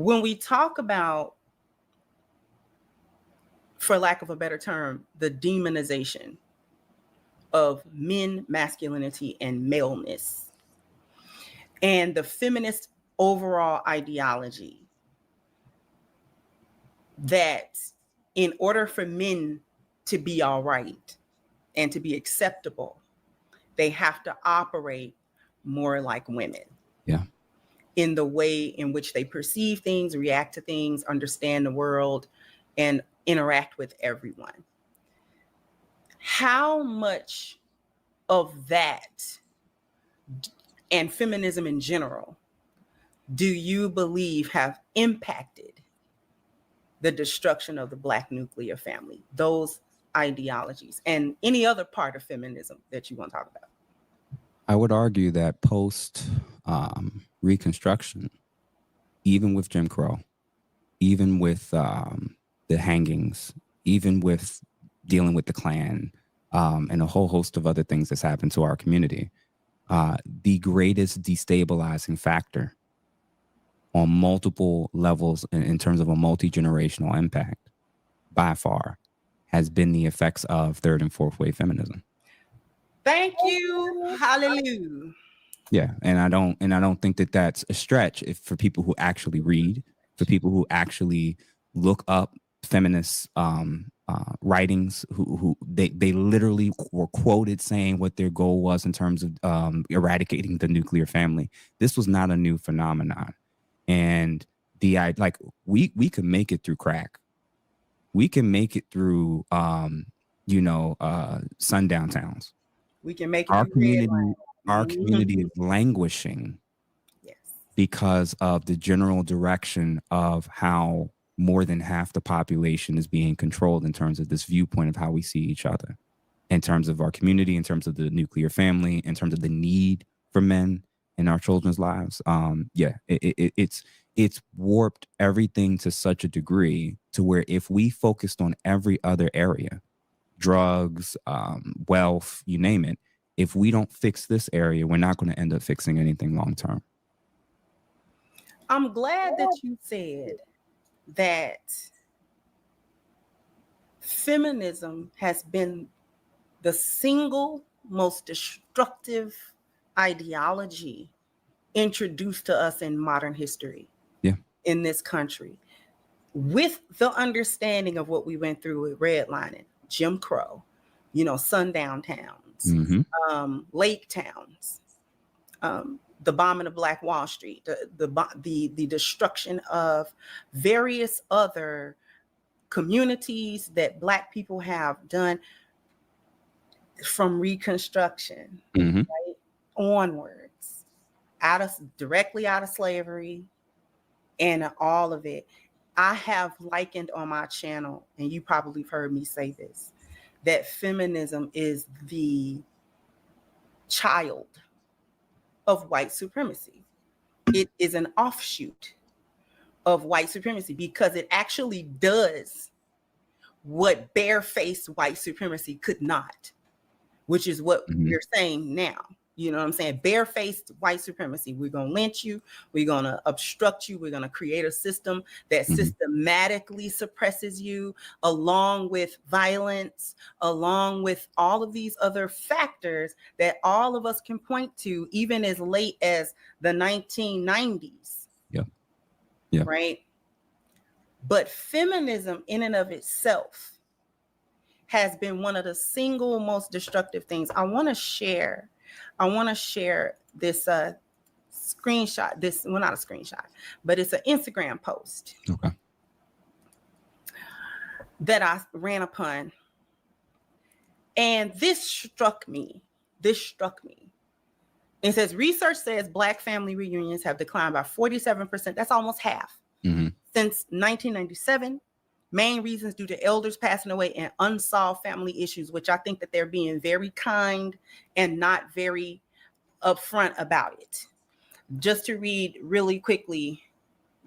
when we talk about, for lack of a better term, the demonization of men, masculinity, and maleness, and the feminist overall ideology that in order for men to be all right and to be acceptable, they have to operate more like women. Yeah. In the way in which they perceive things, react to things, understand the world, and interact with everyone. How much of that, and feminism in general, do you believe have impacted the destruction of the Black nuclear family, those ideologies, and any other part of feminism that you want to talk about? I would argue that post Reconstruction, even with Jim Crow, even with the hangings, even with dealing with the Klan, and a whole host of other things that's happened to our community, the greatest destabilizing factor on multiple levels in terms of a multi-generational impact by far has been the effects of third and fourth wave feminism. Thank you. Hallelujah. Yeah, and I don't think that that's a stretch for people who actually read, for people who actually look up feminist writings, who they literally were quoted saying what their goal was in terms of eradicating the nuclear family. This was not a new phenomenon, and we could make it through crack, we can make it through sundown towns. We can make it Our through community. red line. Our community is languishing because of the general direction of how more than half the population is being controlled in terms of this viewpoint of how we see each other, in terms of our community, in terms of the nuclear family, in terms of the need for men in our children's lives. It's warped everything to such a degree to where if we focused on every other area, drugs, wealth, you name it, if we don't fix this area, we're not going to end up fixing anything long term. I'm glad that you said that feminism has been the single most destructive ideology introduced to us in modern history in this country, with the understanding of what we went through with redlining, Jim Crow, sundown towns, lake towns, the bombing of Black Wall Street, the destruction of various other communities that Black people have done from Reconstruction, right, onwards, directly out of slavery, and all of it. I have likened on my channel, and you probably have heard me say this, that feminism is the child of white supremacy. It is an offshoot of white supremacy because it actually does what barefaced white supremacy could not, which is what we're saying now. You know what I'm saying? Barefaced white supremacy. We're going to lynch you. We're going to obstruct you. We're going to create a system that systematically suppresses you, along with violence, along with all of these other factors that all of us can point to, even as late as the 1990s. Yeah. Right? But feminism in and of itself has been one of the single most destructive things. I want to share this screenshot, not a screenshot, but it's an Instagram post that I ran upon. And this struck me. It says, research says Black family reunions have declined by 47%. That's almost half. Since 1997. Main reasons due to elders passing away and unsolved family issues, which I think that they're being very kind and not very upfront about it. Just to read really quickly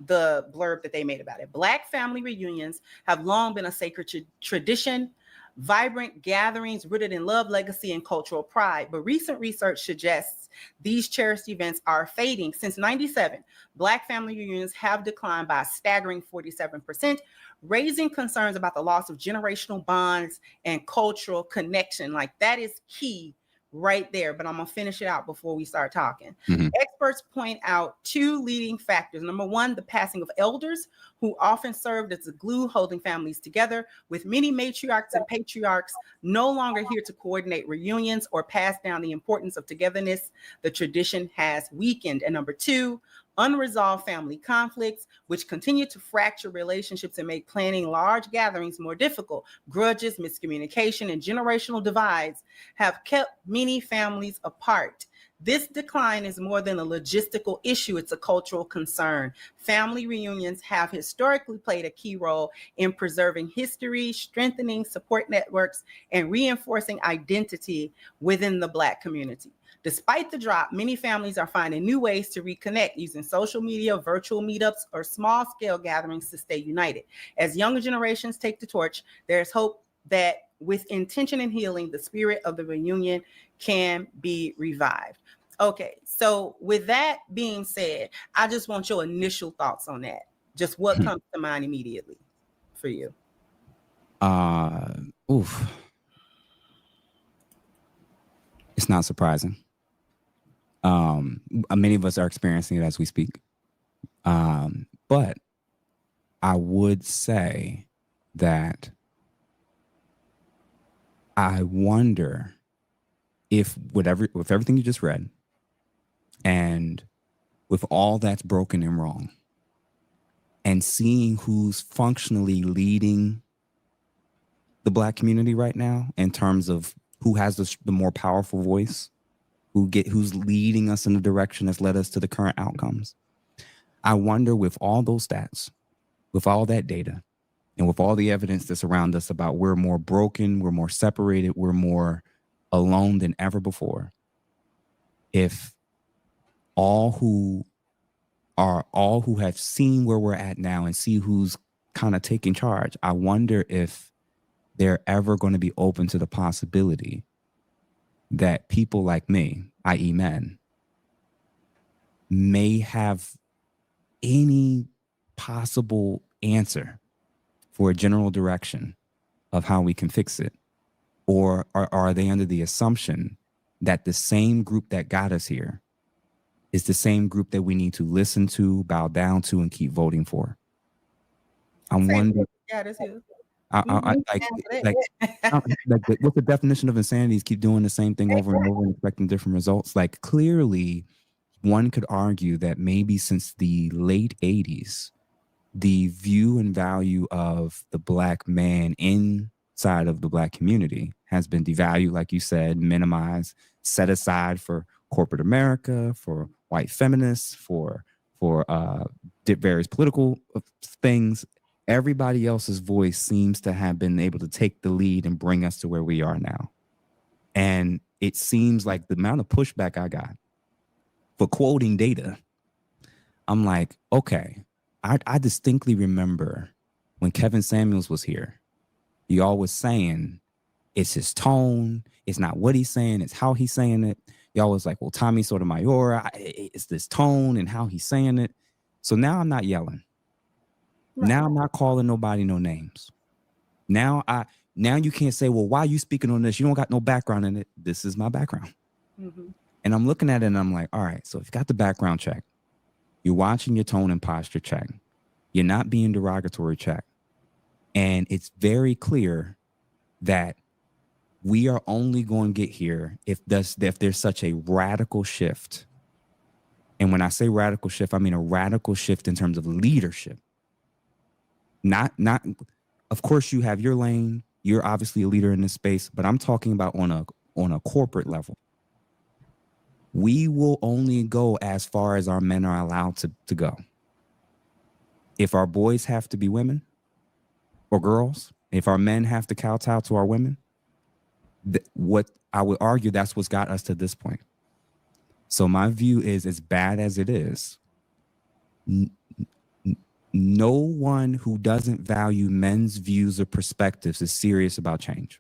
the blurb that they made about it. Black family reunions have long been a sacred tradition. vibrant gatherings rooted in love, legacy, and cultural pride. But recent research suggests these cherished events are fading. Since 97, Black family reunions have declined by a staggering 47%, raising concerns about the loss of generational bonds and cultural connection. Like, that is key right there, but I'm gonna finish it out before we start talking. Experts point out two leading factors. Number one, the passing of elders who often served as the glue holding families together, with many matriarchs and patriarchs no longer here to coordinate reunions or pass down the importance of togetherness. The tradition has weakened. And number two, unresolved family conflicts, which continue to fracture relationships and make planning large gatherings more difficult. Grudges, miscommunication, and generational divides have kept many families apart. This decline is more than a logistical issue, it's a cultural concern. Family reunions have historically played a key role in preserving history, strengthening support networks, and reinforcing identity within the Black community. Despite the drop, many families are finding new ways to reconnect using social media, virtual meetups, or small-scale gatherings to stay united. As younger generations take the torch, there's hope that with intention and healing, the spirit of the reunion can be revived. Okay, so with that being said, I just want your initial thoughts on that. Just what comes to mind immediately for you? It's not surprising. Many of us are experiencing it as we speak. But I would say that I wonder if with everything you just read, and with all that's broken and wrong, and seeing who's functionally leading the Black community right now in terms of who has the more powerful voice, who's leading us in the direction that's led us to the current outcomes. I wonder, with all those stats, with all that data, and with all the evidence that's around us about we're more broken, we're more separated, we're more alone than ever before, if all who have seen where we're at now and see who's kind of taking charge, I wonder if they're ever going to be open to the possibility that people like me, i.e. men, may have any possible answer for a general direction of how we can fix it. Or are they under the assumption that the same group that got us here is the same group that we need to listen to, bow down to, and keep voting for? I'm wondering. Yeah, that's you. What's the definition of insanity? Is keep doing the same thing over and over and expecting different results. Like, clearly, one could argue that maybe since the late 80s, the view and value of the Black man inside of the Black community has been devalued, like you said, minimized, set aside for corporate America, for white feminists, for various political things. Everybody else's voice seems to have been able to take the lead and bring us to where we are now. And it seems like the amount of pushback I got for quoting data, I'm like, okay, I distinctly remember when Kevin Samuels was here, y'all was saying it's his tone, it's not what he's saying, it's how he's saying it. Y'all was like, well, Tommy Sotomayor, it's this tone and how he's saying it. So now I'm not yelling. Right. Now I'm not calling nobody no names. Now you can't say, well, why are you speaking on this? You don't got no background in it. This is my background. Mm-hmm. And I'm looking at it and I'm like, all right, so if you got the background check, you're watching your tone and posture check, you're not being derogatory check. And it's very clear that we are only going to get here if there's such a radical shift. And when I say radical shift, I mean a radical shift in terms of leadership. Not, of course you have your lane. You're obviously a leader in this space, but I'm talking about on a corporate level. We will only go as far as our men are allowed to go. If our boys have to be women or girls, if our men have to kowtow to our women, what I would argue, that's what's got us to this point. So my view is, as bad as it is, no one who doesn't value men's views or perspectives is serious about change.